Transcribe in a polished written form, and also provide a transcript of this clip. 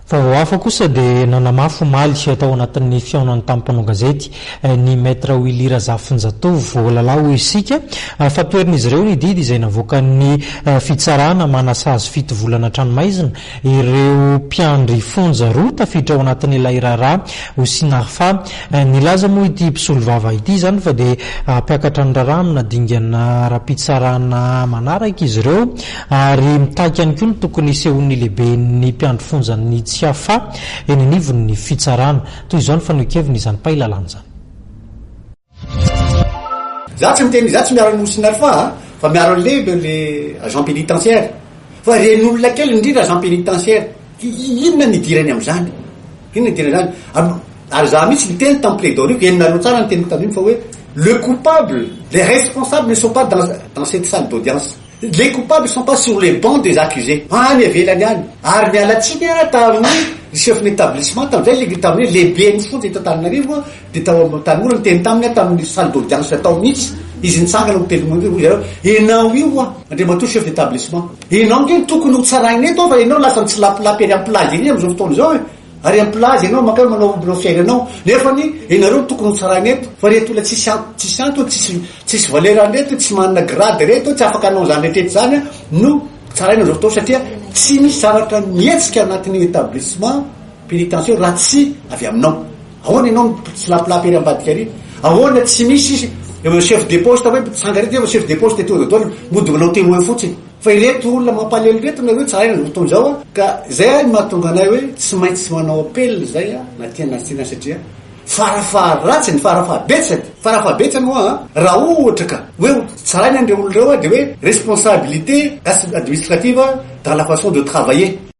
Fa hoafa kosa dia nanamafy maly atao anatin'ny fiaonany tampanao gazety ny maître Willy Razafinjatov voalalao isika fa toerin'izy ireo ny didy izay navoaka ny fitsarana manasazy fito volana tranomaizina ireo mpiandry fonja roa tafiditra ao anatin'ilay raharaha ho sinafa nilaza moa ity mpisolo vava ity zany fa dia mpiakatra ny raharaha amina dingana raha-pitsarana manaraka izy ireo ary mitaky ihany koa ny tokony isehon'ny lehiben'ny mpiandry fonja ny afa eny anivon'ny fitsarana toy izao ny fanoikevina izany pailalana zany. Za tsy miteny za tsy miaro ny nosina fa miaro le agent pénitentiaire fa ren'olona kely indrindra agent pénitentiaire inona nidirany am'izany inona nidirany zany ary za mihitsy niteny tamin'ny plaidoirie enonareo tsara niteny taminy fa hoe le coupable les responsables ne sont pas dans cette salle d'audience. Les coupables ne sont pas sur les bancs des accusés. Any avelany any. Ary mialatsiny tamin'ny chef d'établissement tamin'izay les BN fontsy eto Antananarivo dia Tanora niteny tamin'ny salle d'audience tao mihitsy izy nitsangana hotelimondreo enao io andriamatoa chef d'établissement enao nge tokony ho tsarainy eto fa enao lasa tsy lapilapy ary amplazy eny am'izao fotoana zao ary amplazy enao maka manao fiainanao nefa ny enareo tokony ho tsarainy eto fa reto olona tsisy anto tsisy valeur reto tsy manana grade reto tsy afaka anao zany rehetrety zany no tsaraina zao fotoana satria tsy misy zavatra mihetsika anatin'ny établissement pénitentiaire raha tsy avy aminao ahoana enao tsy lapilapy ery ambadika ary ahoana tsy misy chef de poste hoe sangarety chef de poste eto dodolo modinao témoin fotsiny fa ireto olona mampalelo reto nareo tsaraina zao fotoana zao ka zay mahatonga anay hoe tsy maintsy manao appel zay na tiana satria farafaharatsiny farafahabetsany moa raha ohatra ka hoe tsaraina andreo olona reo de hoe responsabilité administrative dans la façon de travailler.